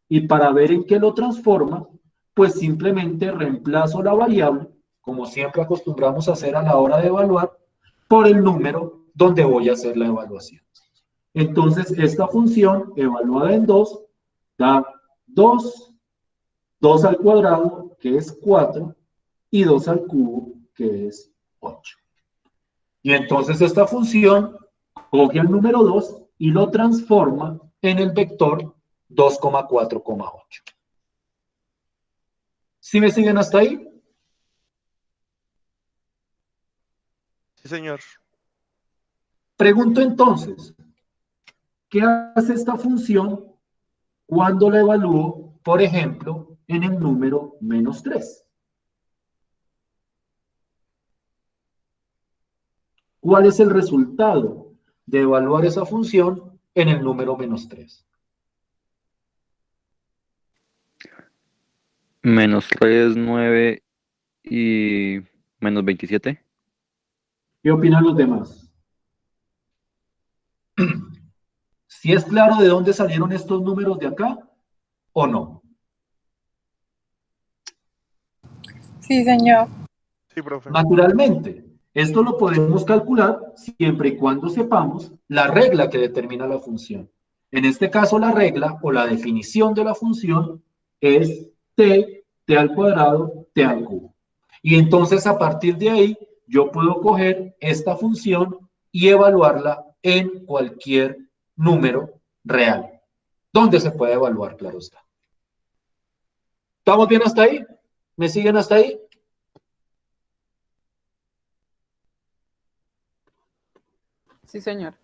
y para ver en qué lo transforma, pues simplemente reemplazo la variable, como siempre acostumbramos a hacer a la hora de evaluar, por el número donde voy a hacer la evaluación. Entonces, esta función evaluada en 2 da 2, 2 al cuadrado, que es 4, y 2 al cubo, que es 8. Y entonces esta función coge el número 2 y lo transforma en el vector 2,4,8. ¿Sí me siguen hasta ahí? Sí, señor. Pregunto entonces, ¿qué hace esta función cuando la evalúo, por ejemplo, en el número menos 3? ¿Cuál es el resultado de evaluar esa función en el número menos 3? Menos 3, 9 y menos 27. ¿Qué opinan los demás? ¿Si es claro de dónde salieron estos números de acá o no? Sí, señor. Sí, profe. Naturalmente, esto lo podemos calcular siempre y cuando sepamos la regla que determina la función. En este caso, la regla o la definición de la función es t al cuadrado, t al cubo. Y entonces, a partir de ahí, yo puedo coger esta función y evaluarla en cualquier número real. ¿Dónde se puede evaluar? Claro está. ¿Estamos bien hasta ahí? ¿Me siguen hasta ahí? Sí, señor.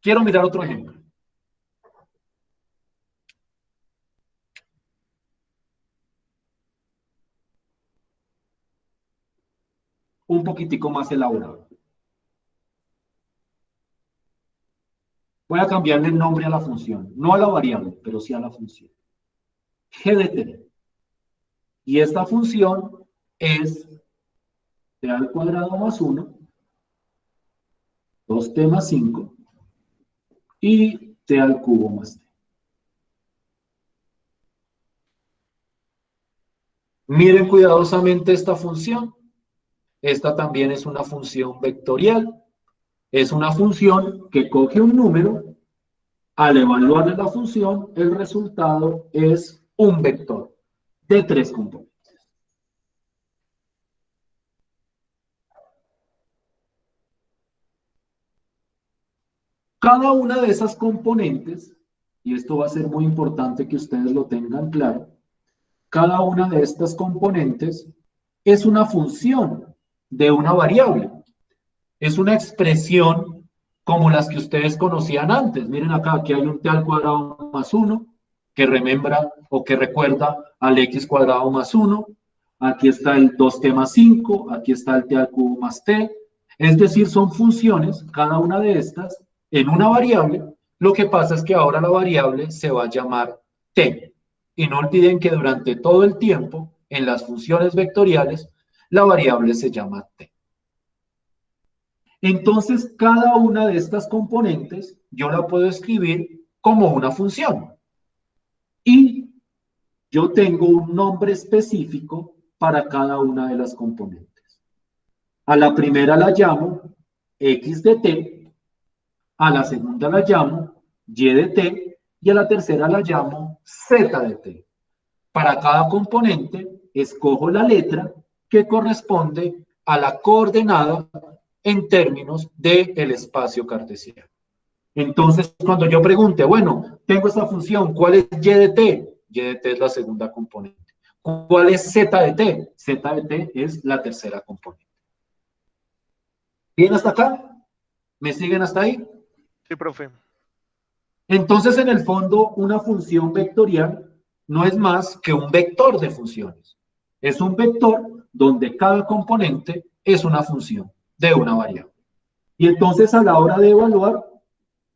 Quiero mirar otro ejemplo. Un poquitico más elaborado. Voy a cambiarle el nombre a la función, no a la variable, pero sí a la función. G de t. Y esta función es t al cuadrado más 1, 2t más 5 y t al cubo más t. Miren cuidadosamente esta función. Esta también es una función vectorial. Es una función que coge un número. Al evaluar la función, el resultado es un vector de 3 componentes. Cada una de esas componentes, y esto va a ser muy importante que ustedes lo tengan claro, cada una de estas componentes es una función de una variable. Es una expresión como las que ustedes conocían antes. Miren acá, aquí hay un t al cuadrado más 1, que remembra o que recuerda al x cuadrado más 1. Aquí está el 2t más 5, aquí está el t al cubo más t. Es decir, son funciones, cada una de estas, en una variable. Lo que pasa es que ahora la variable se va a llamar t. Y no olviden que durante todo el tiempo, en las funciones vectoriales, la variable se llama t. Entonces, cada una de estas componentes yo la puedo escribir como una función. Y yo tengo un nombre específico para cada una de las componentes. A la primera la llamo x de t, a la segunda la llamo y de t, y a la tercera la llamo z de t. Para cada componente, escojo la letra que corresponde a la coordenada en términos del espacio cartesiano. Entonces, cuando yo pregunte, bueno, tengo esta función, ¿cuál es y de t? Y de t es la segunda componente. ¿Cuál es z de t? Z de t es la tercera componente. ¿Bien hasta acá? ¿Me siguen hasta ahí? Sí, profe. Entonces, en el fondo, una función vectorial no es más que un vector de funciones. Es un vector donde cada componente es una función de una variable. Y entonces, a la hora de evaluar,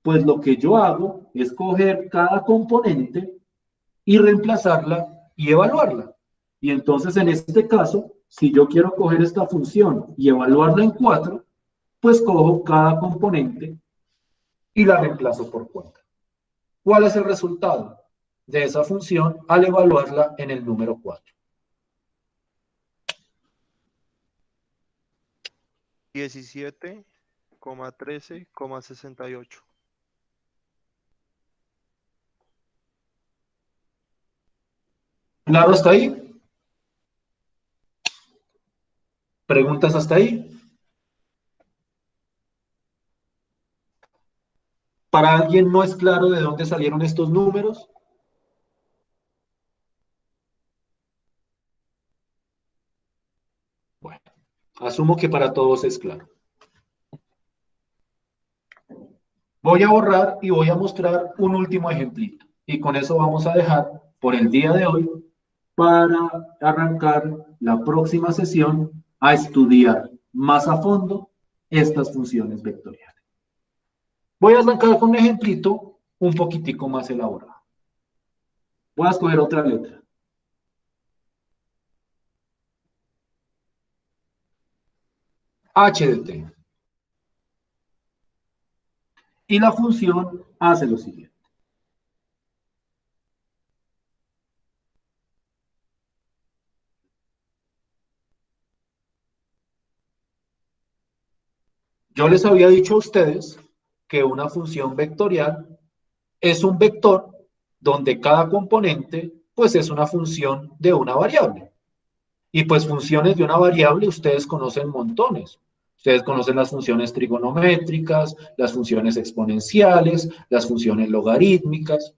pues lo que yo hago es coger cada componente y reemplazarla y evaluarla. Y entonces, en este caso, si yo quiero coger esta función y evaluarla en 4, pues cojo cada componente y la reemplazo por 4. ¿Cuál es el resultado de esa función al evaluarla en el número 4? 17,13,68. ¿Claro hasta ahí? ¿Preguntas hasta ahí? ¿Para alguien no es claro de dónde salieron estos números? Bueno, asumo que para todos es claro. Voy a borrar y voy a mostrar un último ejemplito. Y con eso vamos a dejar por el día de hoy para arrancar la próxima sesión a estudiar más a fondo estas funciones vectoriales. Voy a arrancar con un ejemplito un poquitico más elaborado. Voy a escoger otra letra. H de t. Y la función hace lo siguiente. Yo les había dicho a ustedes que una función vectorial es un vector donde cada componente pues es una función de una variable. Y pues funciones de una variable ustedes conocen montones. Ustedes conocen las funciones trigonométricas, las funciones exponenciales, las funciones logarítmicas.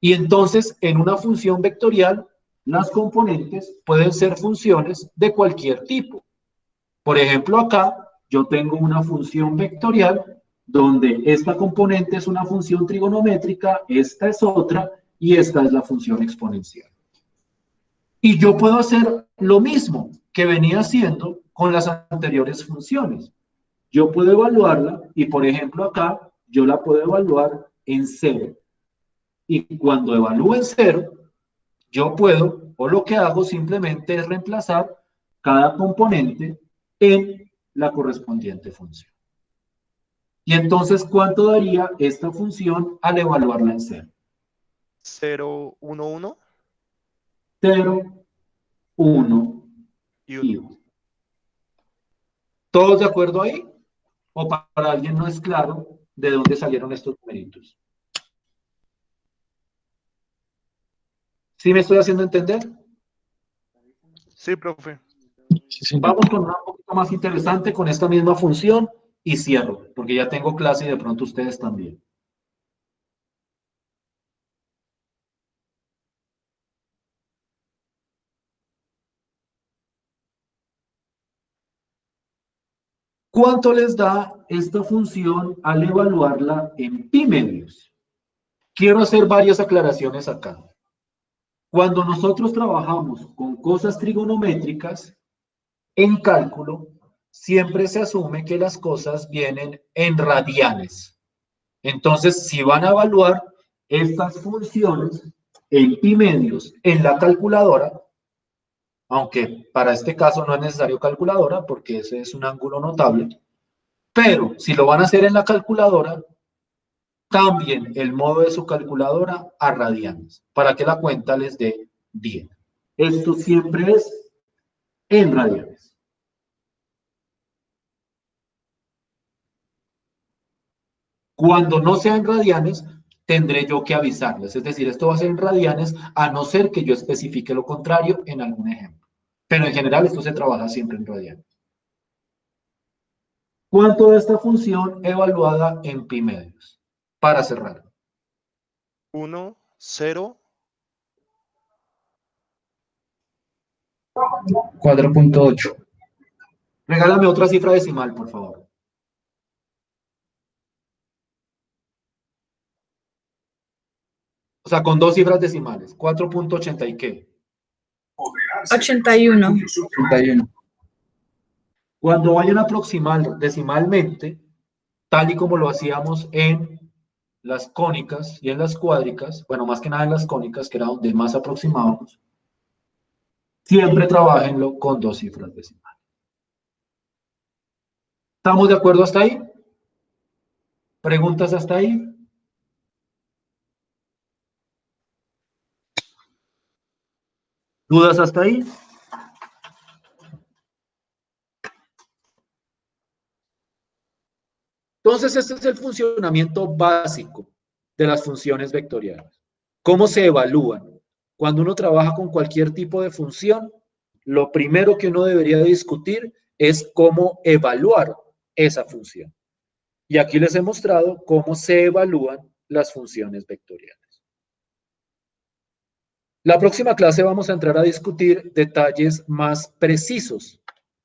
Y entonces, en una función vectorial, las componentes pueden ser funciones de cualquier tipo. Por ejemplo, acá yo tengo una función vectorial donde esta componente es una función trigonométrica, esta es otra y esta es la función exponencial. Y yo puedo hacer lo mismo que venía haciendo con las anteriores funciones. Yo puedo evaluarla y, por ejemplo, acá yo la puedo evaluar en 0. Y cuando evalúo en 0, yo puedo, o lo que hago simplemente es reemplazar cada componente en la correspondiente función. Y entonces, ¿cuánto daría esta función al evaluarla en 0? 0, 1, 1 0, 1 y y 1. 1. ¿Todos de acuerdo ahí? ¿O para alguien no es claro de dónde salieron estos numeritos? ¿Sí me estoy haciendo entender? Sí, profe. Sí, señor. Vamos con una un poquito más interesante con esta misma función y cierro, porque ya tengo clase y de pronto ustedes también. ¿Cuánto les da esta función al evaluarla en pi medios? Quiero hacer varias aclaraciones acá. Cuando nosotros trabajamos con cosas trigonométricas, en cálculo, siempre se asume que las cosas vienen en radianes. Entonces, si van a evaluar estas funciones en pi medios en la calculadora, aunque para este caso no es necesario calculadora porque ese es un ángulo notable, pero si lo van a hacer en la calculadora, cambien el modo de su calculadora a radianes para que la cuenta les dé 10. Esto siempre es en radianes. Cuando no sea en radianes, tendré yo que avisarles. Es decir, esto va a ser en radianes a no ser que yo especifique lo contrario en algún ejemplo. Pero en general esto se trabaja siempre en radianes. ¿Cuánto de esta función evaluada en pi medios? Para cerrar. 1, 0, 4.8. Regálame otra cifra decimal, por favor. O sea, con dos cifras decimales. 4.80 y qué. 81. 81. Cuando vayan a aproximar decimalmente, tal y como lo hacíamos en las cónicas y en las cuádricas, bueno, más que nada en las cónicas, que era donde más aproximábamos, siempre trabajenlo con dos cifras decimales. ¿Estamos de acuerdo hasta ahí? ¿Preguntas hasta ahí? ¿Dudas hasta ahí? Entonces, este es el funcionamiento básico de las funciones vectoriales. ¿Cómo se evalúan? Cuando uno trabaja con cualquier tipo de función, lo primero que uno debería discutir es cómo evaluar esa función. Y aquí les he mostrado cómo se evalúan las funciones vectoriales. La próxima clase vamos a entrar a discutir detalles más precisos,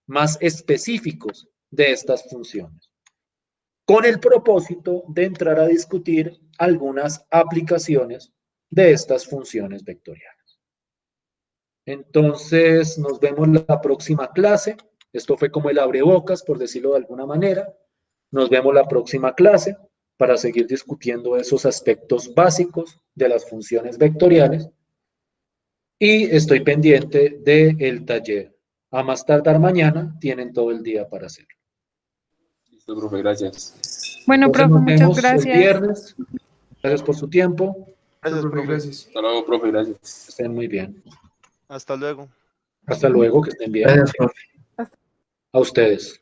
más específicos de estas funciones, con el propósito de entrar a discutir algunas aplicaciones de estas funciones vectoriales. Entonces, nos vemos en la próxima clase. Esto fue como el abrebocas, por decirlo de alguna manera. Nos vemos la próxima clase para seguir discutiendo esos aspectos básicos de las funciones vectoriales. Y estoy pendiente del taller. A más tardar mañana, tienen todo el día para hacerlo. Listo, profe, gracias. Bueno, Entonces, profe, nos muchas vemos el gracias. viernes. Gracias por su tiempo. Gracias, Profe, profe. gracias. Hasta luego, profe, gracias. Estén muy bien. Hasta luego. Hasta luego, que estén bien. Gracias, profe. A ustedes.